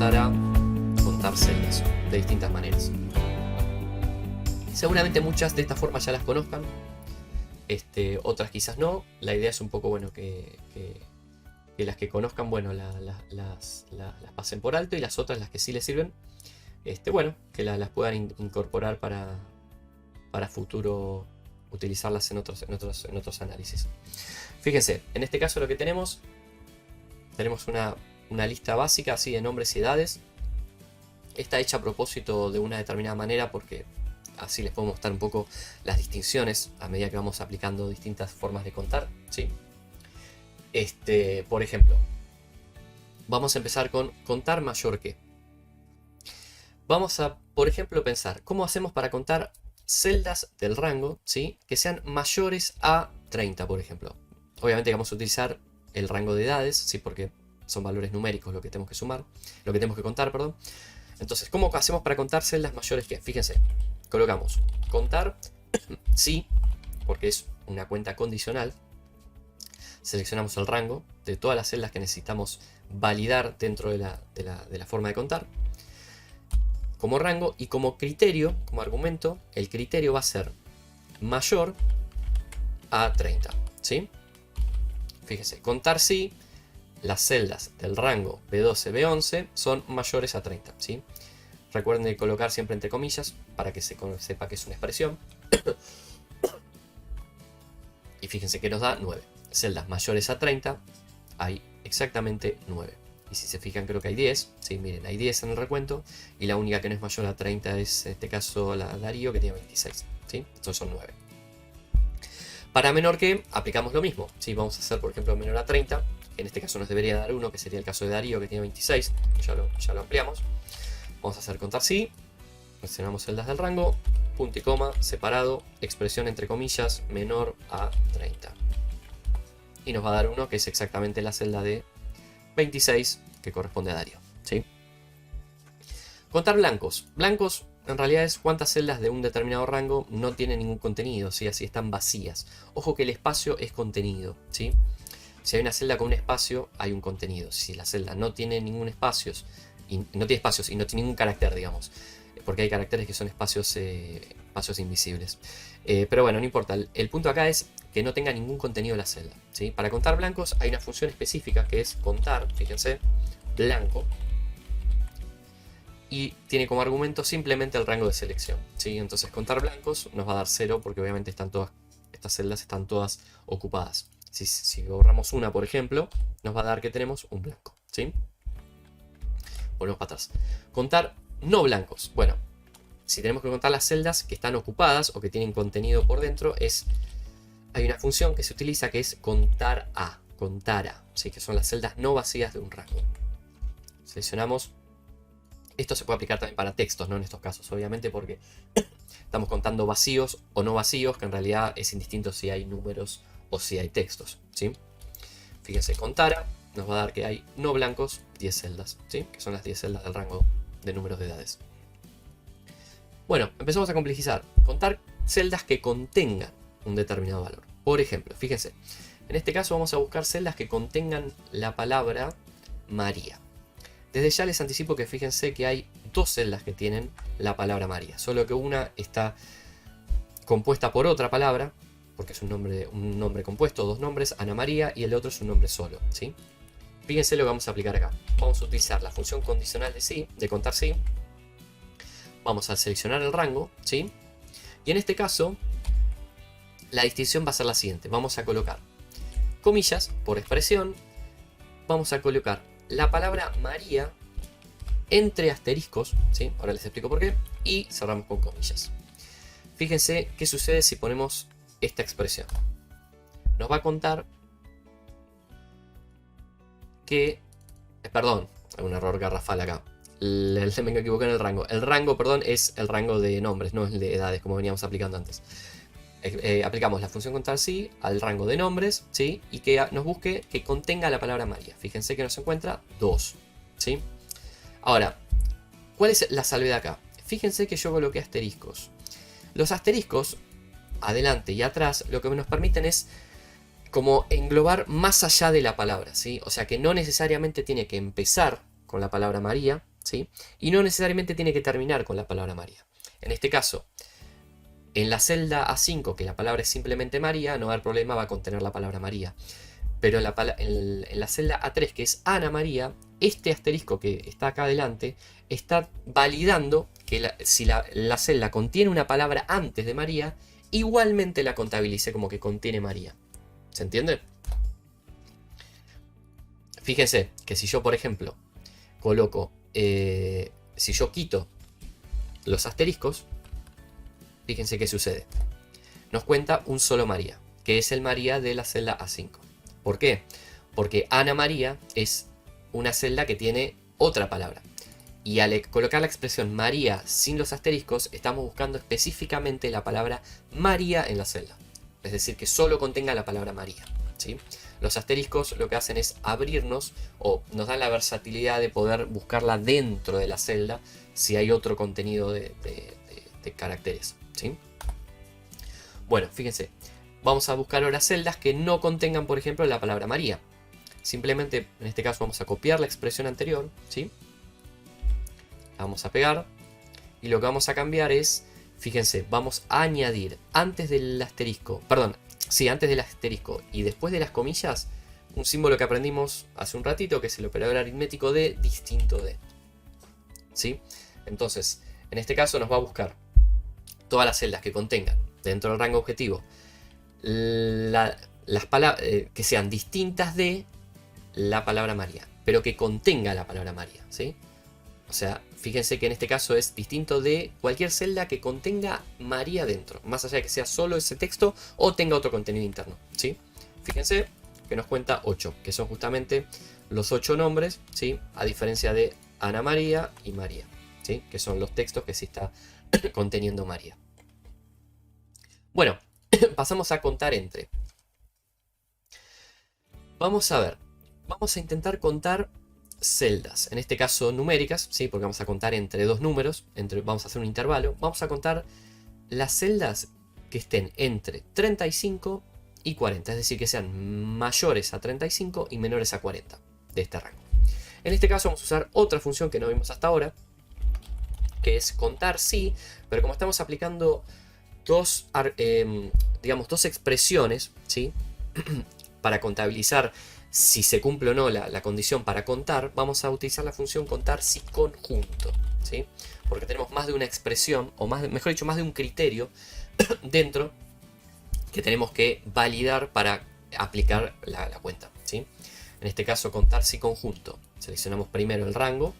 para contar celdas de distintas maneras. Seguramente muchas de estas formas ya las conozcan, otras quizás no. La idea es un poco, bueno, que las que conozcan, bueno, las pasen por alto, y las otras, las que sí les sirven, bueno, que las puedan incorporar para futuro utilizarlas en otros análisis. Fíjense, en este caso lo que tenemos una lista básica así de nombres y edades. Está hecha a propósito de una determinada manera porque así les puedo mostrar un poco las distinciones a medida que vamos aplicando distintas formas de contar, ¿sí? Por ejemplo, vamos a empezar con contar mayor que. Vamos a, por ejemplo, pensar cómo hacemos para contar celdas del rango, ¿sí?, que sean mayores a 30, por ejemplo. Obviamente vamos a utilizar el rango de edades, ¿sí?, porque son valores numéricos lo que tenemos que sumar, lo que tenemos que contar, perdón. Entonces, ¿cómo hacemos para contar celdas mayores que? Fíjense, colocamos contar sí, porque es una cuenta condicional. Seleccionamos el rango de todas las celdas que necesitamos validar dentro de la forma de contar como rango, y como criterio, como argumento, el criterio va a ser mayor a 30, ¿sí? Fíjense, contar sí, las celdas del rango B12, B11 son mayores a 30, ¿sí? Recuerden de colocar siempre entre comillas para que se sepa que es una expresión. Y fíjense que nos da 9. Celdas mayores a 30 hay exactamente 9. Y si se fijan, creo que hay 10. Sí, miren, hay 10 en el recuento. Y la única que no es mayor a 30 es, en este caso, la Darío, que tiene 26. ¿Sí? Estos son 9. Para menor que, aplicamos lo mismo. ¿Sí? Vamos a hacer, por ejemplo, menor a 30. En este caso nos debería dar 1, que sería el caso de Darío, que tiene 26. Ya lo ampliamos. Vamos a hacer contar sí. Seleccionamos celdas del rango. Punto y coma, separado, expresión entre comillas, menor a 30. Y nos va a dar 1, que es exactamente la celda de 26, que corresponde a Darío, ¿sí? Contar blancos. Blancos en realidad es cuántas celdas de un determinado rango no tienen ningún contenido, ¿sí? Así están vacías. Ojo que el espacio es contenido, ¿sí? Si hay una celda con un espacio, hay un contenido. Si la celda no tiene ningún espacio, y no tiene ningún carácter, digamos, porque hay caracteres que son espacios invisibles. Pero bueno, no importa. El punto acá es que no tenga ningún contenido la celda, ¿sí? Para contar blancos hay una función específica que es contar, fíjense, blanco, y tiene como argumento simplemente el rango de selección, ¿sí? Entonces contar blancos nos va a dar 0 porque obviamente estas celdas están todas ocupadas. Si borramos una, por ejemplo, nos va a dar que tenemos un blanco, ¿sí? Volvemos para atrás. Contar no blancos. Bueno, si tenemos que contar las celdas que están ocupadas o que tienen contenido por dentro, hay una función que se utiliza que es contar a, ¿sí? Que son las celdas no vacías de un rango. Seleccionamos. Esto se puede aplicar también para textos, ¿no? En estos casos, obviamente, porque estamos contando vacíos o no vacíos, que en realidad es indistinto si hay números o si hay textos, ¿sí? Fíjense, contar a nos va a dar que hay no blancos 10 celdas, ¿sí? Que son las 10 celdas del rango de números de edades. Bueno, empezamos a complejizar. Contar celdas que contengan un determinado valor. Por ejemplo, fíjense, en este caso vamos a buscar celdas que contengan la palabra María. Desde ya les anticipo que fíjense que hay dos celdas que tienen la palabra María, solo que una está compuesta por otra palabra, porque es un nombre compuesto, dos nombres, Ana María, y el otro es un nombre solo, ¿sí? Fíjense lo que vamos a aplicar acá. Vamos a utilizar la función condicional de sí, de contar sí. Vamos a seleccionar el rango, ¿sí? Y en este caso, la distinción va a ser la siguiente. Vamos a colocar comillas por expresión. Vamos a colocar la palabra María entre asteriscos, ¿sí? Ahora les explico por qué. Y cerramos con comillas. Fíjense qué sucede si ponemos esta expresión. Nos va a contar que... Perdón, hay un error garrafal acá. Me equivoqué en el rango. El rango, perdón, es el rango de nombres, no es el de edades, como veníamos aplicando antes. Aplicamos la función contar sí al rango de nombres, ¿sí? Y que nos busque que contenga la palabra María. Fíjense que nos encuentra 2, ¿sí? Ahora, ¿cuál es la salvedad acá? Fíjense que yo coloqué asteriscos. Los asteriscos, adelante y atrás, lo que nos permiten es como englobar más allá de la palabra, ¿sí? O sea que no necesariamente tiene que empezar con la palabra María, ¿sí? Y no necesariamente tiene que terminar con la palabra María. En este caso, en la celda A5, que la palabra es simplemente María, no va a haber problema, va a contener la palabra María. Pero en la celda A3, que es Ana María, este asterisco que está acá adelante está validando que si la celda contiene una palabra antes de María, igualmente la contabilice como que contiene María. ¿Se entiende? Fíjense que si yo, por ejemplo, coloco, si yo quito los asteriscos, fíjense qué sucede. Nos cuenta un solo María, que es el María de la celda A5. ¿Por qué? Porque Ana María es una celda que tiene otra palabra. Y al colocar la expresión María sin los asteriscos, estamos buscando específicamente la palabra María en la celda. Es decir, que solo contenga la palabra María, ¿sí? Los asteriscos lo que hacen es abrirnos o nos dan la versatilidad de poder buscarla dentro de la celda si hay otro contenido de caracteres, ¿sí? Bueno, fíjense. Vamos a buscar ahora celdas que no contengan, por ejemplo, la palabra María. Simplemente, en este caso, vamos a copiar la expresión anterior, ¿sí? La vamos a pegar. Y lo que vamos a cambiar es, fíjense, vamos a añadir antes del asterisco, perdón, sí, antes del asterisco y después de las comillas, un símbolo que aprendimos hace un ratito, que es el operador aritmético de distinto de, ¿sí? Entonces, en este caso nos va a buscar todas las celdas que contengan, dentro del rango objetivo, las palabras que sean distintas de la palabra María, pero que contenga la palabra María, ¿sí? O sea, fíjense que en este caso es distinto de cualquier celda que contenga María dentro, más allá de que sea solo ese texto o tenga otro contenido interno, ¿sí? Fíjense que nos cuenta 8, que son justamente los 8 nombres, ¿sí? A diferencia de Ana María y María, ¿sí? Que son los textos que sí está conteniendo María. Bueno, pasamos a contar entre. Vamos a ver, vamos a intentar contar celdas, en este caso numéricas, ¿sí? Porque vamos a contar entre dos números, vamos a hacer un intervalo, vamos a contar las celdas que estén entre 35 y 40, es decir, que sean mayores a 35 y menores a 40 de este rango. En este caso vamos a usar otra función que no vimos hasta ahora, que es contar sí, pero como estamos aplicando dos expresiones, ¿sí? Para contabilizar si se cumple o no la condición para contar, vamos a utilizar la función contar si conjunto, ¿sí? Porque tenemos más de una expresión, o mejor dicho, más de un criterio dentro que tenemos que validar para aplicar la cuenta, ¿sí? En este caso, contar si conjunto. Seleccionamos primero el rango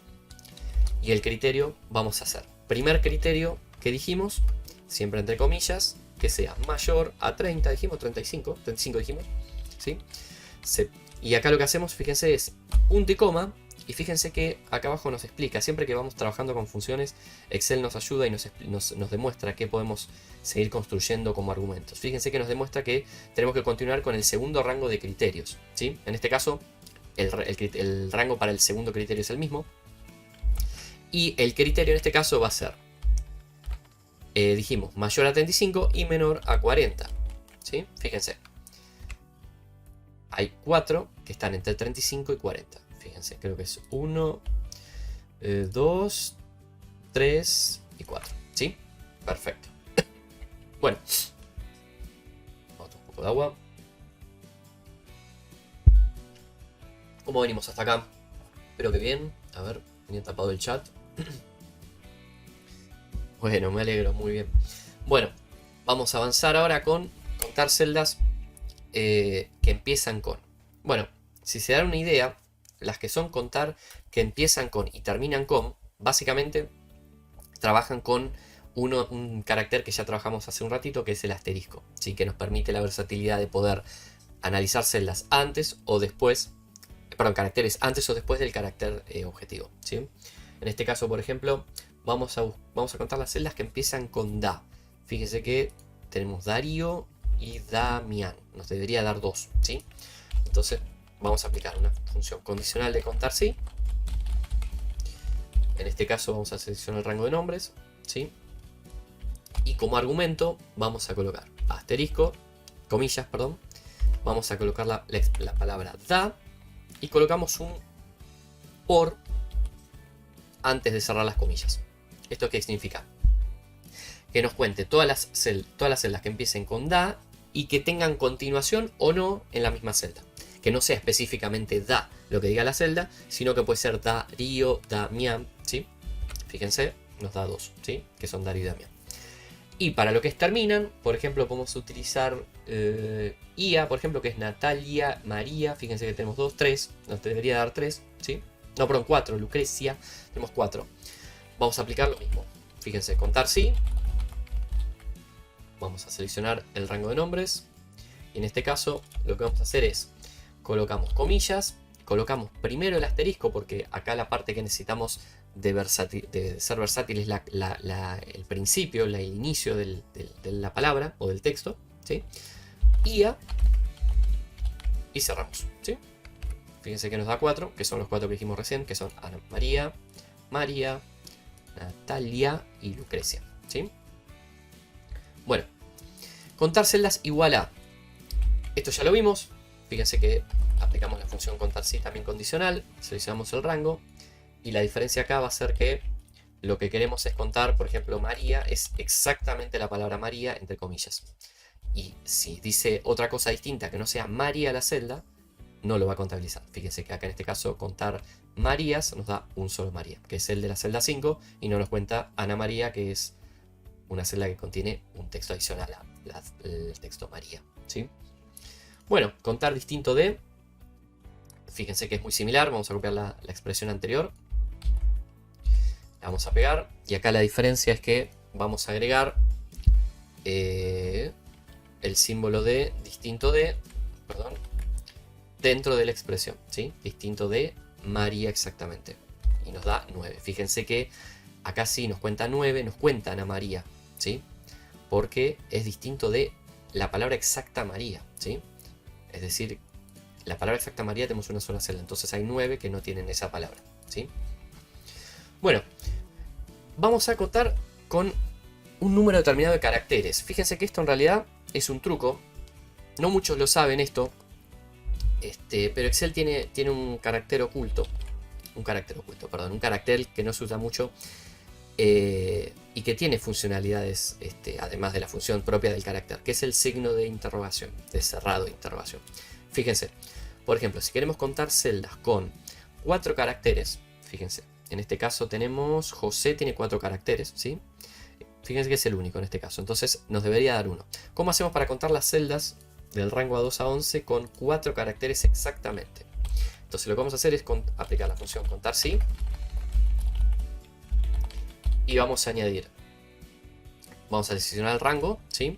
y el criterio vamos a hacer. Primer criterio que dijimos, siempre entre comillas, que sea mayor a 30, dijimos 35 dijimos, ¿sí? Y acá lo que hacemos, fíjense, es punto y coma. Y fíjense que acá abajo nos explica, siempre que vamos trabajando con funciones, Excel nos ayuda y nos demuestra que podemos seguir construyendo como argumentos. Fíjense que nos demuestra que tenemos que continuar con el segundo rango de criterios, ¿sí? En este caso, el rango para el segundo criterio es el mismo. Y el criterio en este caso va a ser, dijimos, mayor a 35 y menor a 40, ¿sí? Fíjense. Hay 4 que están entre 35 y 40. Fíjense, creo que es 1, 2, 3 y 4. ¿Sí? Perfecto. Bueno. Vamos a tomar un poco de agua. ¿Cómo venimos hasta acá? Espero que bien. A ver, tenía tapado el chat. Bueno, me alegro, muy bien. Bueno, vamos a avanzar ahora con contar celdas que empiezan con. Bueno, si se dan una idea, las que son contar que empiezan con y terminan con, básicamente trabajan con un carácter que ya trabajamos hace un ratito, que es el asterisco, ¿sí? Que nos permite la versatilidad de poder analizar celdas antes o después, perdón, caracteres antes o después del carácter objetivo, ¿sí? En este caso, por ejemplo, vamos a contar las celdas que empiezan con da. Fíjense que tenemos Darío y Damián. Nos debería dar 2, ¿sí? Entonces vamos a aplicar una función condicional de contar sí. En este caso vamos a seleccionar el rango de nombres, ¿sí? Y como argumento vamos a colocar asterisco, comillas, perdón. Vamos a colocar la palabra da y colocamos un por antes de cerrar las comillas. ¿Esto qué significa? Que nos cuente todas las celdas que empiecen con da y que tengan continuación o no en la misma celda. Que no sea específicamente da lo que diga la celda, sino que puede ser Darío, Damián, ¿sí? Fíjense, nos da dos, ¿sí? Que son Darío y Damián. Y para lo que es terminan, por ejemplo, podemos utilizar IA, por ejemplo, que es Natalia, María. Fíjense que tenemos 2, 3. Nos debería dar 3, ¿sí? No, perdón, 4. Lucrecia, tenemos 4. Vamos a aplicar lo mismo. Fíjense, contar sí. Vamos a seleccionar el rango de nombres. Y en este caso, lo que vamos a hacer es, colocamos comillas, colocamos primero el asterisco, porque acá la parte que necesitamos de ser versátil es el principio, el inicio de la palabra o del texto, ¿sí? IA y cerramos, ¿sí? Fíjense que nos da 4, que son los 4 que dijimos recién, que son Ana María, María, Natalia y Lucrecia, ¿sí? Bueno, contar celdas igual a, esto ya lo vimos, fíjense que aplicamos la función contar sí también condicional, seleccionamos el rango. Y la diferencia acá va a ser que lo que queremos es contar, por ejemplo, María es exactamente la palabra María entre comillas. Y si dice otra cosa distinta que no sea María la celda, no lo va a contabilizar. Fíjense que acá en este caso contar Marías nos da un solo María, que es el de la celda 5, y no nos cuenta Ana María, que es una celda que contiene un texto adicional al texto María, ¿sí? Bueno, contar distinto de, fíjense que es muy similar, vamos a copiar la expresión anterior. La vamos a pegar y acá la diferencia es que vamos a agregar el símbolo de distinto de, perdón, dentro de la expresión, ¿sí? Distinto de María exactamente. Y nos da 9. Fíjense que acá sí nos cuenta 9, nos cuenta Ana María, ¿sí? Porque es distinto de la palabra exacta María, ¿sí? Es decir, la palabra exacta María tenemos una sola celda, entonces hay 9 que no tienen esa palabra, ¿sí? Bueno, vamos a contar con un número determinado de caracteres. Fíjense que esto en realidad es un truco. No muchos lo saben esto. Pero Excel tiene un carácter oculto. Un carácter que no se usa mucho. Y que tiene funcionalidades, además de la función propia del carácter, que es el signo de interrogación, de cerrado de interrogación. Fíjense, por ejemplo, si queremos contar celdas con 4 caracteres, fíjense. En este caso tenemos, José tiene 4 caracteres, ¿sí? Fíjense que es el único en este caso, entonces nos debería dar 1. ¿Cómo hacemos para contar las celdas del rango A2 a 11 con 4 caracteres exactamente? Entonces lo que vamos a hacer es aplicar la función contar sí. Y vamos a añadir, vamos a seleccionar el rango, ¿sí?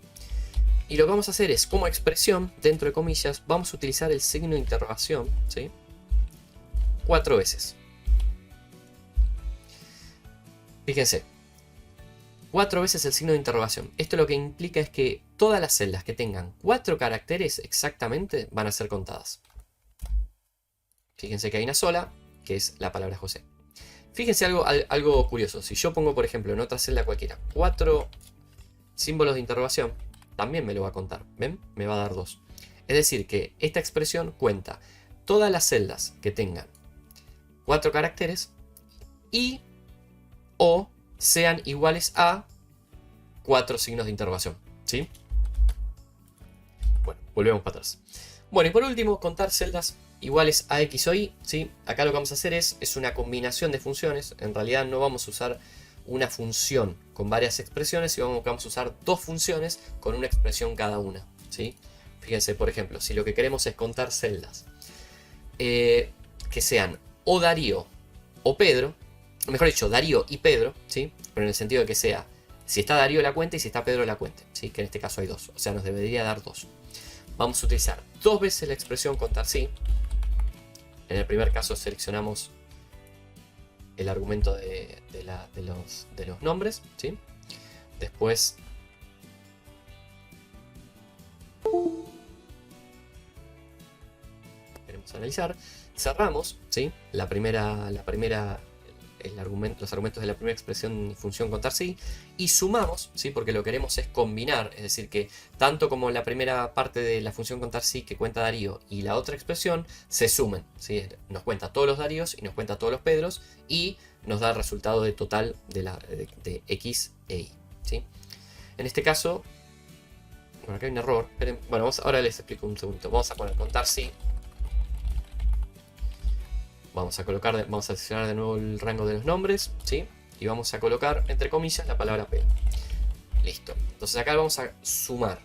Y lo que vamos a hacer es, como expresión, dentro de comillas, vamos a utilizar el signo de interrogación, ¿sí? 4 veces. Fíjense, 4 veces el signo de interrogación. Esto lo que implica es que todas las celdas que tengan 4 caracteres exactamente van a ser contadas. Fíjense que hay una sola, que es la palabra José. Fíjense algo curioso. Si yo pongo, por ejemplo, en otra celda cualquiera, 4 símbolos de interrogación, también me lo va a contar. ¿Ven? Me va a dar 2. Es decir, que esta expresión cuenta todas las celdas que tengan 4 caracteres y o sean iguales a 4 signos de interrogación, ¿sí? Bueno, volvemos para atrás. Bueno, y por último, contar celdas iguales a X o Y, ¿sí? Acá lo que vamos a hacer es una combinación de funciones. En realidad no vamos a usar una función con varias expresiones, sino que vamos a usar 2 funciones con una expresión cada una, ¿sí? Fíjense, por ejemplo, si lo que queremos es contar celdas que sean o Darío o Pedro, mejor dicho, Darío y Pedro, ¿sí? Pero en el sentido de que sea, si está Darío la cuenta y si está Pedro la cuenta, ¿sí? Que en este caso hay 2, o sea, nos debería dar 2. Vamos a utilizar 2 veces la expresión contar sí. En el primer caso seleccionamos el argumento de los nombres, ¿sí? Después queremos analizar, cerramos, ¿sí? La primera los argumentos de la primera expresión y función contar sí, y sumamos, ¿sí? Porque lo que queremos es combinar, es decir, que tanto como la primera parte de la función contar sí que cuenta Darío y la otra expresión se sumen, ¿sí? Nos cuenta todos los Daríos y nos cuenta todos los Pedros y nos da el resultado de total de X e Y, ¿sí? En este caso, bueno, acá hay un error. Esperen, bueno, ahora les explico un segundito. Vamos a poner contar sí. Vamos a seleccionar de nuevo el rango de los nombres, ¿sí? Y vamos a colocar, entre comillas, la palabra Pedro. Listo. Entonces acá vamos a sumar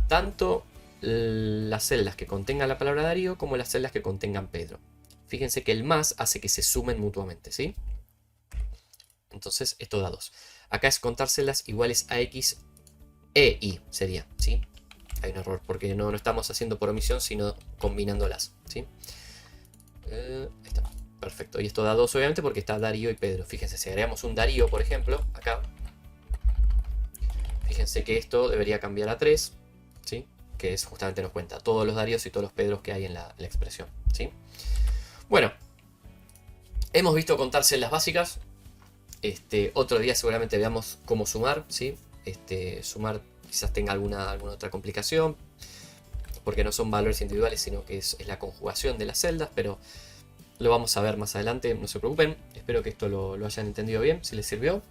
tanto las celdas que contengan la palabra Darío como las celdas que contengan Pedro. Fíjense que el más hace que se sumen mutuamente, ¿sí? Entonces esto da 2. Acá es contar celdas iguales a X e Y sería, ¿sí? Hay un error porque no estamos haciendo por omisión, sino combinándolas, ¿sí? Ahí está, perfecto. Y esto da 2 obviamente porque está Darío y Pedro. Fíjense, si agregamos un Darío, por ejemplo, acá, fíjense que esto debería cambiar a 3, ¿sí? Que es justamente nos cuenta todos los Daríos y todos los Pedros que hay en la expresión, ¿sí? Bueno, hemos visto contar celdas básicas. Otro día seguramente veamos cómo sumar, ¿sí? Sumar quizás tenga alguna otra complicación, porque no son valores individuales, sino que es la conjugación de las celdas, pero lo vamos a ver más adelante, no se preocupen. Espero que esto lo hayan entendido bien, si les sirvió.